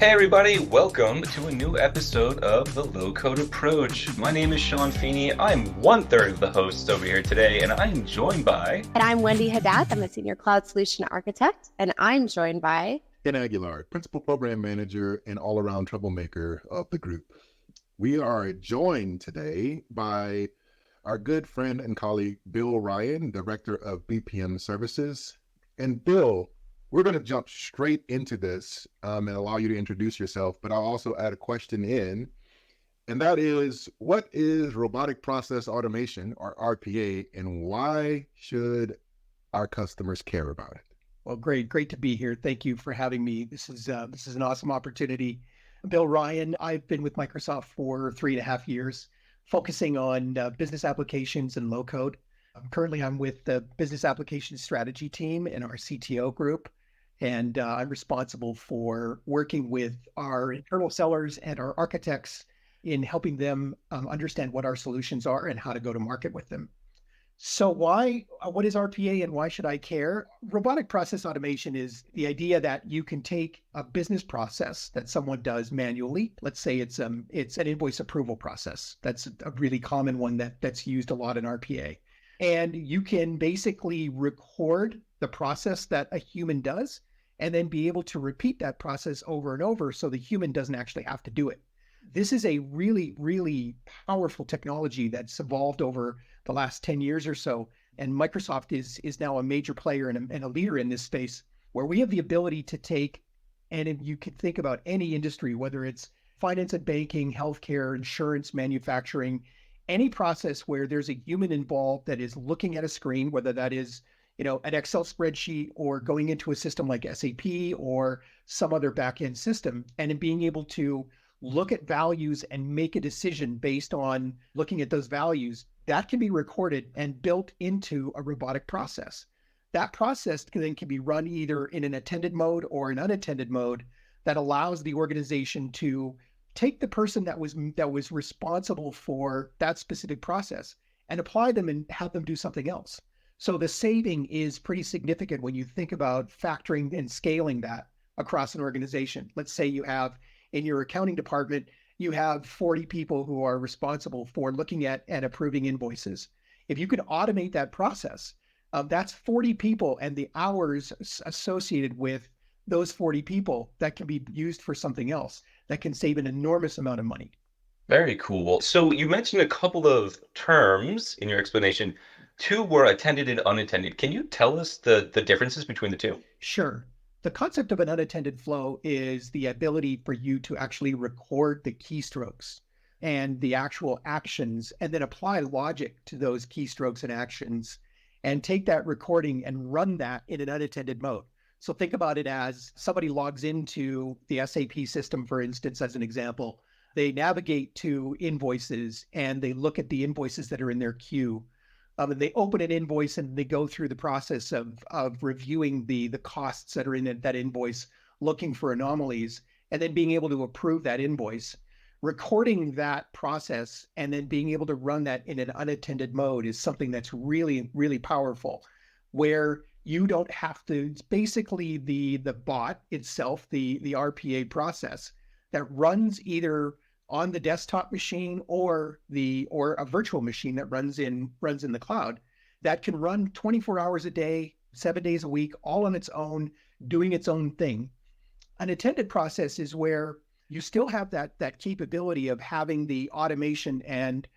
Hey everybody, welcome to a new episode of the Low Code Approach. My name is Sean Feeney. I'm one third of the hosts over here today, and I'm joined by... And I'm Wendy Haddad. I'm a senior cloud solution architect, and I'm joined by... Ken Aguilar, principal program manager and all-around troublemaker of the group. We are joined today by our good friend and colleague, Bill Ryan, director of BPM Services. And Bill, we're going to jump straight into this and allow you to introduce yourself, but I'll also add a question in, and that is, what is Robotic Process Automation, or RPA, and why should our customers care about it? Well, great to be here. Thank you for having me. This is an awesome opportunity. Bill Ryan, I've been with Microsoft for 3.5 years, focusing on business applications and low code. Currently, I'm with the business application strategy team in our CTO group, and I'm responsible for working with our internal sellers and our architects in helping them understand what our solutions are and how to go to market with them. So what is RPA and why should I care? Robotic process automation is the idea that you can take a business process that someone does manually. Let's say it's an invoice approval process. That's a really common one that's used a lot in RPA. And you can basically record the process that a human does and then be able to repeat that process over and over so the human doesn't actually have to do it. This is a really, really powerful technology that's evolved over the last 10 years or so. And Microsoft is now a major player and a leader in this space, where we have the ability to take, and if you could think about any industry, whether it's finance and banking, healthcare, insurance, manufacturing, any process where there's a human involved that is looking at a screen, whether that is an Excel spreadsheet or going into a system like SAP or some other back-end system, and in being able to look at values and make a decision based on looking at those values, that can be recorded and built into a robotic process. That process then can be run either in an attended mode or an unattended mode that allows the organization to take the person that was responsible for that specific process and apply them and have them do something else. So the saving is pretty significant when you think about factoring and scaling that across an organization. Let's say you have in your accounting department, you have 40 people who are responsible for looking at and approving invoices. If you could automate that process, that's 40 people and the hours associated with those 40 people that can be used for something else that can save an enormous amount of money. Very cool. So you mentioned a couple of terms in your explanation. Two were attended and unattended. Can you tell us the differences between the two? Sure. The concept of an unattended flow is the ability for you to actually record the keystrokes and the actual actions and then apply logic to those keystrokes and actions and take that recording and run that in an unattended mode. So think about it as somebody logs into the SAP system, for instance, as an example. They navigate to invoices and they look at the invoices that are in their queue. And they open an invoice and they go through the process of reviewing the costs that are in that invoice, looking for anomalies, and then being able to approve that invoice. Recording that process and then being able to run that in an unattended mode is something that's really, really powerful, where you don't have to, it's basically the bot itself, the RPA process that runs either on the desktop machine or a virtual machine that runs in the cloud, that can run 24 hours a day, 7 days a week, all on its own, doing its own thing. An attended process is where you still have that capability of having the automation and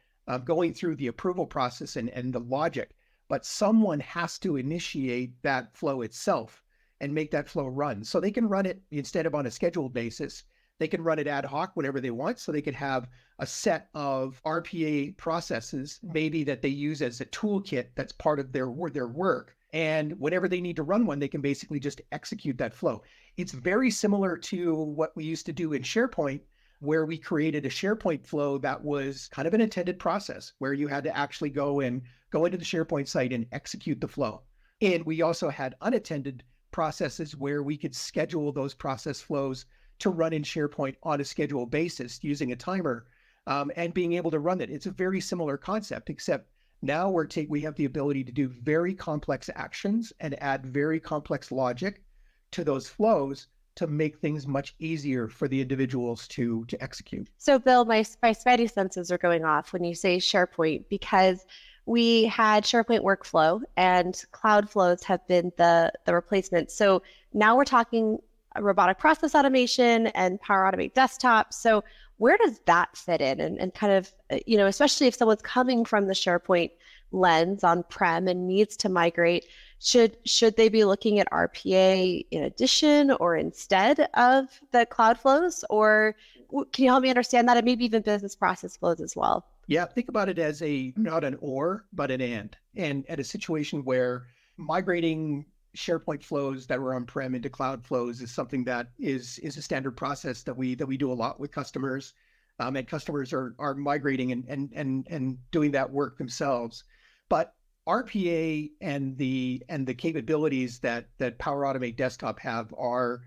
going through the approval process and the logic, but someone has to initiate that flow itself and make that flow run. So they can run it instead of on a scheduled basis. They can run it ad hoc whenever they want. So they could have a set of RPA processes, maybe that they use as a toolkit that's part of their work. And whenever they need to run one, they can basically just execute that flow. It's very similar to what we used to do in SharePoint, where we created a SharePoint flow that was kind of an attended process, where you had to actually go into the SharePoint site and execute the flow. And we also had unattended processes where we could schedule those process flows to run in SharePoint on a scheduled basis using a timer and being able to run it. It's a very similar concept, except now we have the ability to do very complex actions and add very complex logic to those flows to make things much easier for the individuals to execute. So, Bill, my spidey senses are going off when you say SharePoint because we had SharePoint workflow and cloud flows have been the replacement. So now we're talking robotic process automation and Power Automate Desktop. So where does that fit in? And kind of, especially if someone's coming from the SharePoint lens on-prem and needs to migrate, should they be looking at RPA in addition or instead of the cloud flows? Or can you help me understand that? And maybe even business process flows as well. Yeah, think about it as not an or, but an and at a situation where migrating SharePoint flows that were on-prem into cloud flows is something that is a standard process that we do a lot with customers, and customers are migrating and doing that work themselves. But RPA and the capabilities that Power Automate Desktop have are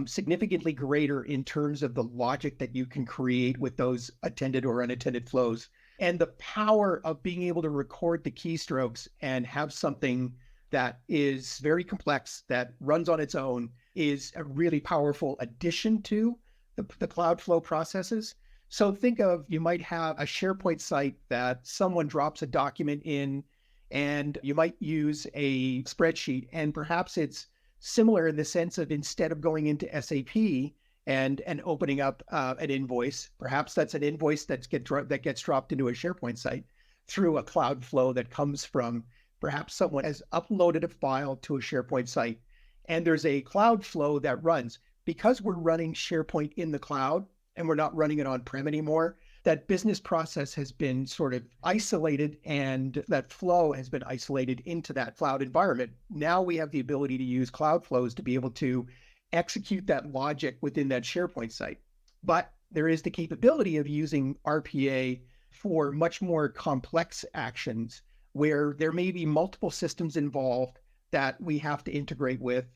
significantly greater in terms of the logic that you can create with those attended or unattended flows, and the power of being able to record the keystrokes and have something that is very complex that runs on its own is a really powerful addition to the cloud flow processes. So think of, you might have a SharePoint site that someone drops a document in, and you might use a spreadsheet, and perhaps it's similar in the sense of, instead of going into SAP and opening up an invoice, perhaps that's an invoice that gets dropped into a SharePoint site through a cloud flow that comes from perhaps someone has uploaded a file to a SharePoint site, and there's a cloud flow that runs. Because we're running SharePoint in the cloud and we're not running it on-prem anymore, that business process has been sort of isolated, and that flow has been isolated into that cloud environment. Now we have the ability to use cloud flows to be able to execute that logic within that SharePoint site. But there is the capability of using RPA for much more complex actions where there may be multiple systems involved that we have to integrate with,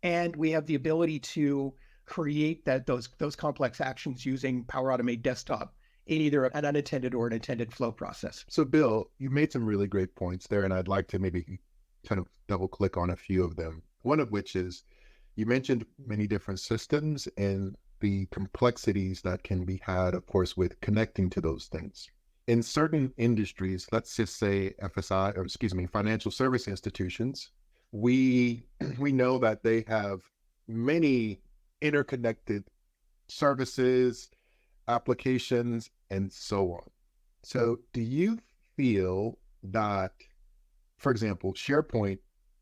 and we have the ability to create those complex actions using Power Automate Desktop in either an unattended or an attended flow process. So Bill, you made some really great points there, and I'd like to maybe kind of double click on a few of them. One of which is, you mentioned many different systems and the complexities that can be had, of course, with connecting to those things. In certain industries, let's just say financial service institutions, we know that they have many interconnected services, applications, and so on. So do you feel that, for example, SharePoint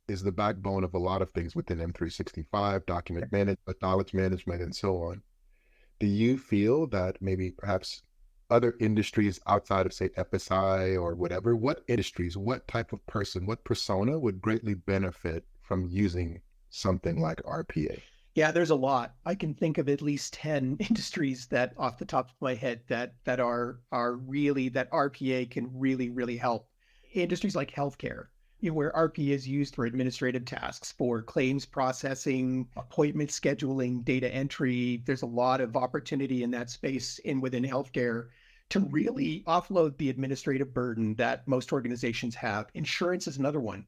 is the backbone of a lot of things within M365, document management, knowledge management, and so on? Do you feel that maybe perhaps other industries outside of, say, FSI or whatever, what industries, what type of person, what persona would greatly benefit from using something like RPA? Yeah, there's a lot. I can think of at least 10 industries that off the top of my head that are really, that RPA can really help. Industries like healthcare, where RPA is used for administrative tasks, for claims processing, appointment scheduling, data entry. There's a lot of opportunity in that space within healthcare to really offload the administrative burden that most organizations have. Insurance is another one.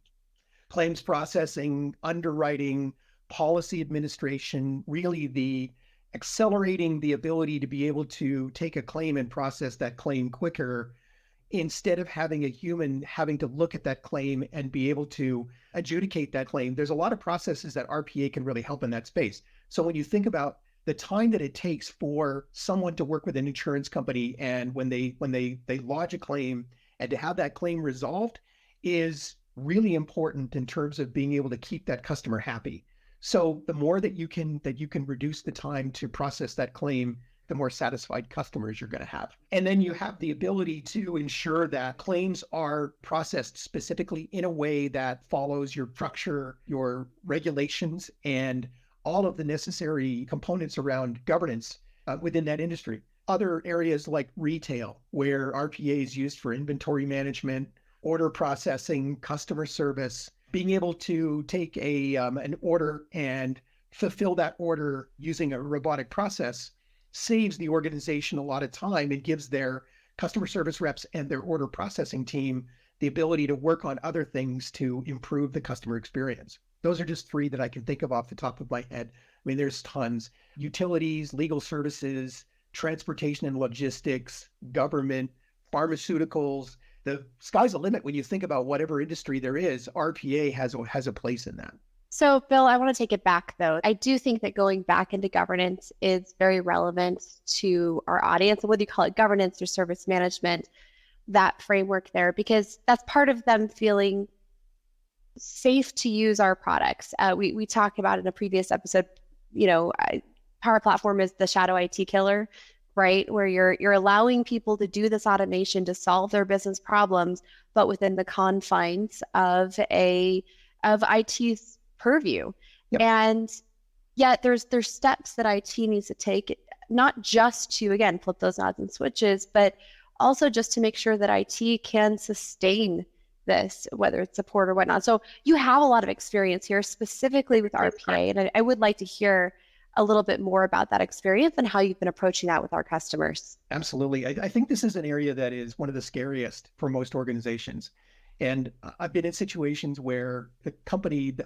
Claims processing, underwriting, policy administration, really the accelerating the ability to be able to take a claim and process that claim quicker, instead of having a human having to look at that claim and be able to adjudicate that claim. There's a lot of processes that RPA can really help in that space. So when you think about the time that it takes for someone to work with an insurance company, and when they lodge a claim, and to have that claim resolved, is really important in terms of being able to keep that customer happy. So the more that you can reduce the time to process that claim, the more satisfied customers you're going to have. And then you have the ability to ensure that claims are processed specifically in a way that follows your structure, your regulations, and all of the necessary components around governance within that industry. Other areas like retail, where RPA is used for inventory management, order processing, customer service, being able to take an order and fulfill that order using a robotic process saves the organization a lot of time and gives their customer service reps and their order processing team the ability to work on other things to improve the customer experience. Those are just three that I can think of off the top of my head mean, there's tons. Utilities, legal services, transportation and logistics, government, pharmaceuticals. The sky's the limit when you think about whatever industry there is. RPA has a place in that. So, Bill, I want to take it back though. I do think that going back into governance is very relevant to our audience, whether you call it governance or service management, that framework there, because that's part of them feeling safe to use our products. We talked about in a previous episode, Power Platform is the shadow IT killer, right? Where you're allowing people to do this automation to solve their business problems, but within the confines of IT's purview. Yep. And yet there's steps that IT needs to take, not just to, again, flip those knobs and switches, but also just to make sure that IT can sustain this, whether it's support or whatnot. So you have a lot of experience here, specifically with RPA, and I would like to hear a little bit more about that experience and how you've been approaching that with our customers. Absolutely. I think this is an area that is one of the scariest for most organizations. And I've been in situations where the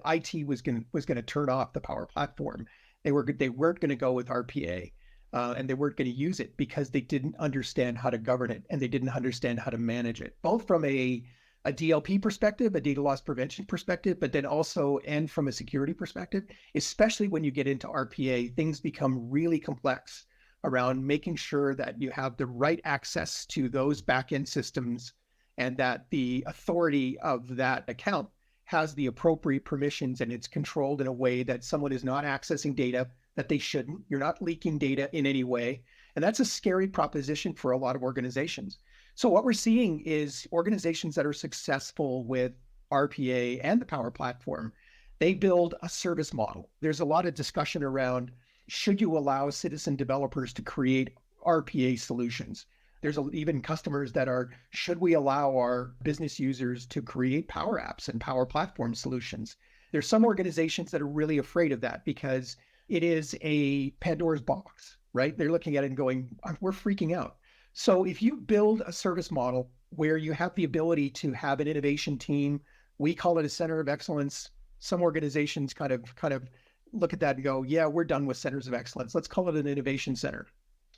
IT was going to turn off the Power Platform. They weren't going to go with RPA, and they weren't going to use it because they didn't understand how to govern it and they didn't understand how to manage it, both from a DLP perspective, a data loss prevention perspective, but then also, and from a security perspective, especially when you get into RPA, things become really complex around making sure that you have the right access to those back-end systems and that the authority of that account has the appropriate permissions and it's controlled in a way that someone is not accessing data that they shouldn't. You're not leaking data in any way. And that's a scary proposition for a lot of organizations. So what we're seeing is organizations that are successful with RPA and the Power Platform, they build a service model. There's a lot of discussion around, should you allow citizen developers to create RPA solutions? There's even customers that are, should we allow our business users to create Power Apps and Power Platform solutions? There's some organizations that are really afraid of that because it is a Pandora's box, right? They're looking at it and going, we're freaking out. So if you build a service model where you have the ability to have an innovation team, we call it a center of excellence. Some organizations kind of look at that and go, yeah, we're done with centers of excellence. Let's call it an innovation center.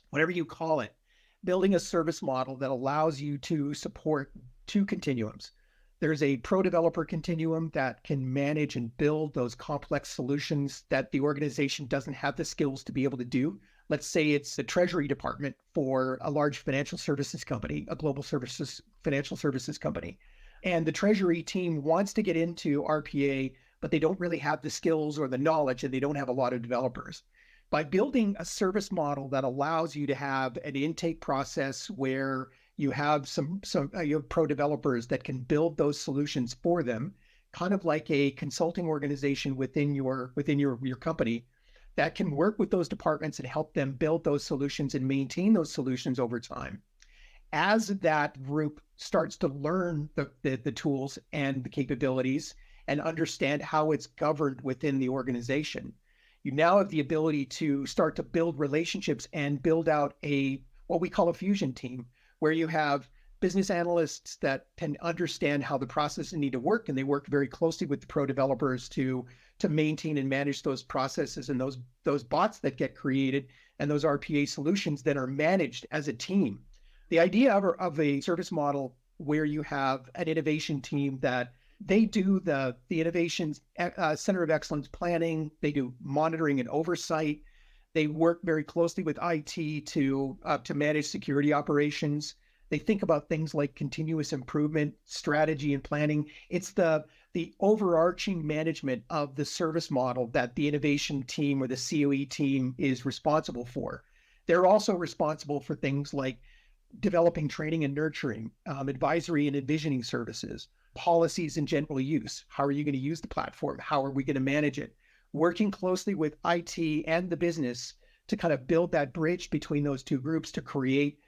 Whatever you call it, building a service model that allows you to support two continuums. There's a pro developer continuum that can manage and build those complex solutions that the organization doesn't have the skills to be able to do. Let's say it's the treasury department for a large financial services company, a global financial services company. And the treasury team wants to get into RPA, but they don't really have the skills or the knowledge, and they don't have a lot of developers. By building a service model that allows you to have an intake process where you have you have pro developers that can build those solutions for them, kind of like a consulting organization within your company that can work with those departments and help them build those solutions and maintain those solutions over time. As that group starts to learn the tools and the capabilities and understand how it's governed within the organization, you now have the ability to start to build relationships and build out what we call a fusion team, where you have business analysts that can understand how the processes need to work, and they work very closely with the pro developers to maintain and manage those processes and those bots that get created and those RPA solutions that are managed as a team. The idea of a service model where you have an innovation team that they do the innovations center of excellence planning, they do monitoring and oversight, they work very closely with IT to manage security operations. They think about things like continuous improvement, strategy, and planning. It's the overarching management of the service model that the innovation team or the COE team is responsible for. They're also responsible for things like developing training and nurturing, advisory and envisioning services, policies and general use. How are you going to use the platform? How are we going to manage it? Working closely with IT and the business to kind of build that bridge between those two groups to create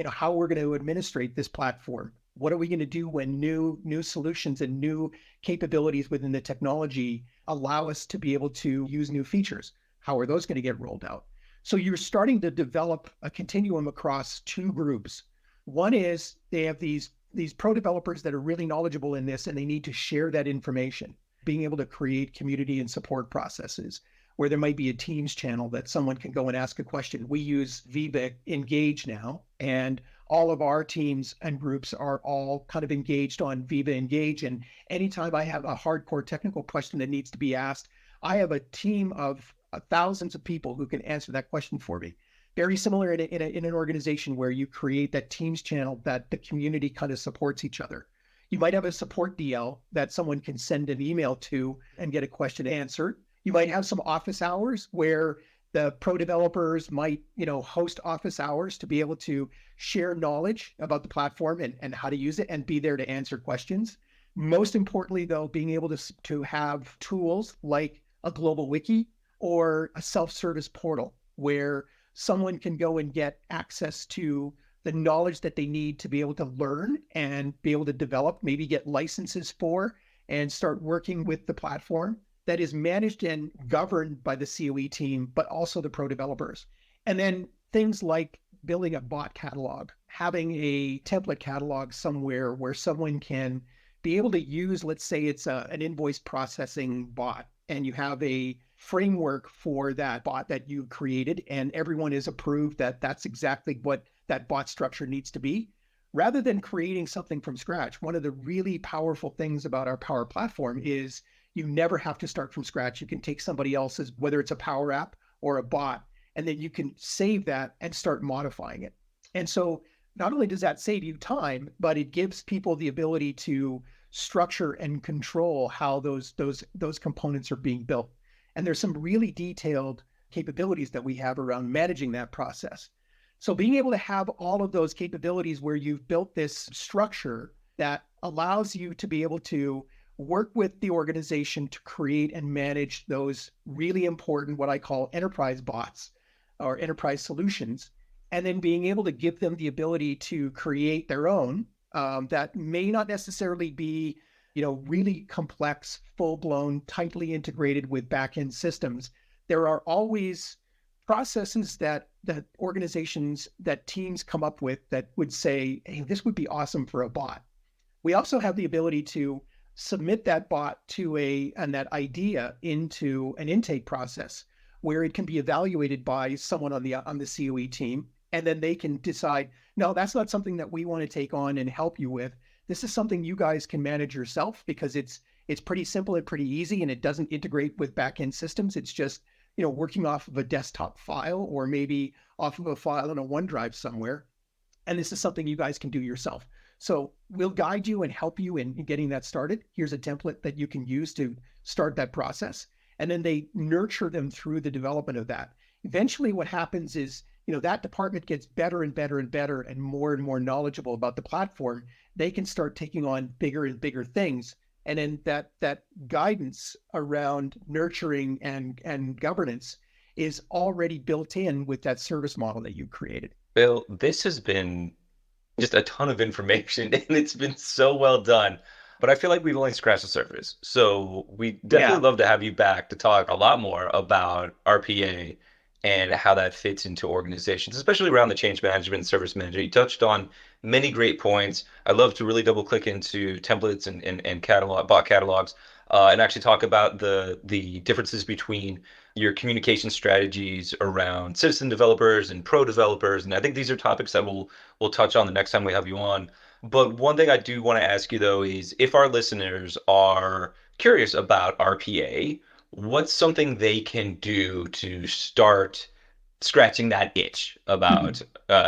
how we're going to administrate this platform. What are we going to do when new solutions and new capabilities within the technology allow us to be able to use new features? How are those going to get rolled out? So you're starting to develop a continuum across two groups. One is they have these pro developers that are really knowledgeable in this, and they need to share that information, being able to create community and support processes. where there might be a Teams channel that someone can go and ask a question. We use Viva Engage now, and all of our teams and groups are all kind of engaged on Viva Engage. And anytime I have a hardcore technical question that needs to be asked, I have a team of thousands of people who can answer that question for me. Very similar in an organization where you create that Teams channel that the community kind of supports each other. You might have a support DL that someone can send an email to and get a question answered. You might have some office hours where the pro developers might, host office hours to be able to share knowledge about the platform and how to use it and be there to answer questions. Most importantly, though, being able to have tools like a global wiki or a self-service portal where someone can go and get access to the knowledge that they need to be able to learn and be able to develop, maybe get licenses for, and start working with the platform that is managed and governed by the COE team, but also the pro developers. And then things like building a bot catalog, having a template catalog somewhere where someone can be able to use, let's say it's an invoice processing bot, and you have a framework for that bot that you created, and everyone is approved that that's exactly what that bot structure needs to be. Rather than creating something from scratch, one of the really powerful things about our Power Platform is you never have to start from scratch. You can take somebody else's, whether it's a Power App or a bot, and then you can save that and start modifying it. And so not only does that save you time, but it gives people the ability to structure and control how those components are being built. And there's some really detailed capabilities that we have around managing that process. So being able to have all of those capabilities where you've built this structure that allows you to be able to work with the organization to create and manage those really important, what I call enterprise bots or enterprise solutions, and then being able to give them the ability to create their own that may not necessarily be, really complex, full-blown, tightly integrated with back-end systems. There are always processes that organizations, that teams come up with that would say, hey, this would be awesome for a bot. We also have the ability to submit that bot and that idea into an intake process where it can be evaluated by someone on the COE team, and then they can decide, no, that's not something that we want to take on and help you with. This is something you guys can manage yourself because it's pretty simple and pretty easy, and it doesn't integrate with back-end systems. It's just, working off of a desktop file or maybe off of a file in a OneDrive somewhere. And this is something you guys can do yourself. So we'll guide you and help you in getting that started. Here's a template that you can use to start that process. And then they nurture them through the development of that. Eventually what happens is, that department gets better and better and better and more knowledgeable about the platform. They can start taking on bigger and bigger things. And then that guidance around nurturing and governance is already built in with that service model that you created. Bill, this has been just a ton of information and it's been so well done. But I feel like we've only scratched the surface. So we definitely love to have you back to talk a lot more about RPA and how that fits into organizations, especially around the change management and service manager. You touched on many great points. I love to really double click into templates and bot catalogs, and actually talk about the differences between your communication strategies around citizen developers and pro developers. And I think these are topics that we'll touch on the next time we have you on. But one thing I do want to ask you though is if our listeners are curious about RPA, what's something they can do to start scratching that itch about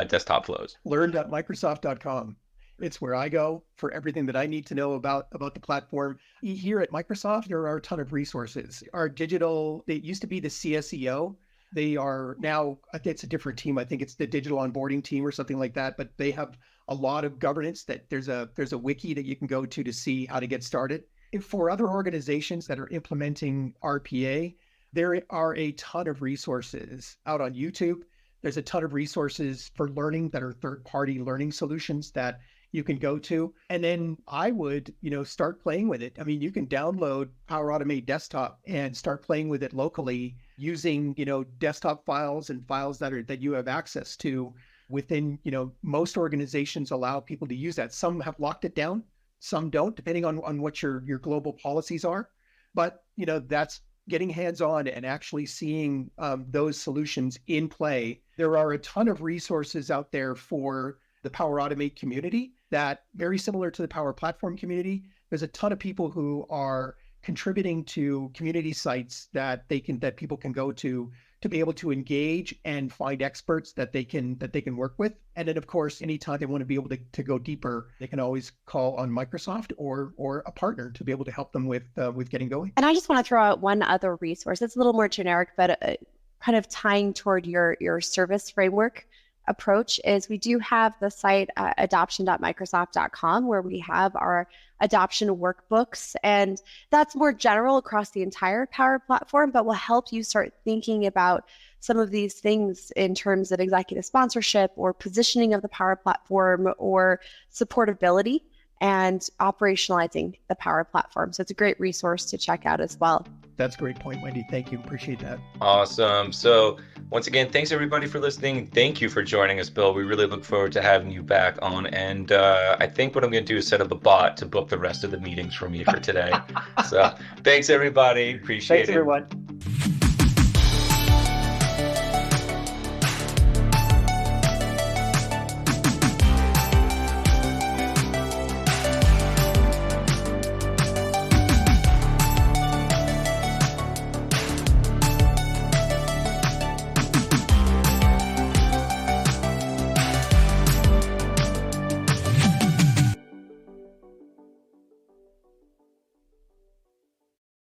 desktop flows? Learn.microsoft.com. It's where I go for everything that I need to know about the platform. Here at Microsoft, there are a ton of resources. Our digital, they used to be the CSEO. They are now, I think it's a different team. I think it's the digital onboarding team or something like that, but they have a lot of governance that there's a wiki that you can go to see how to get started. For other organizations that are implementing RPA, there are a ton of resources out on YouTube. There's a ton of resources for learning that are third-party learning solutions that you can go to. And then I would, start playing with it. I mean, you can download Power Automate Desktop and start playing with it locally using, desktop files and files that you have access to within, most organizations allow people to use that. Some have locked it down. Some don't, depending on what your global policies are. But, that's getting hands-on and actually seeing those solutions in play. There are a ton of resources out there for the Power Automate community that very similar to the Power Platform community. There's a ton of people who are contributing to community sites that people can go to be able to engage and find experts that they can work with. And then, of course, anytime they want to be able to go deeper, they can always call on Microsoft or a partner to be able to help them with getting going. And I just want to throw out one other resource. It's a little more generic, but kind of tying toward your service framework approach is we do have the site adoption.microsoft.com where we have our adoption workbooks, and that's more general across the entire Power Platform, but will help you start thinking about some of these things in terms of executive sponsorship or positioning of the Power Platform or supportability and operationalizing the Power Platform. So it's a great resource to check out as well. That's a great point, Wendy. Thank you. Appreciate that. Awesome. So once again, thanks everybody for listening. Thank you for joining us, Bill. We really look forward to having you back on. And I think what I'm going to do is set up a bot to book the rest of the meetings for me for today. So thanks everybody. Appreciate it. Thanks everyone.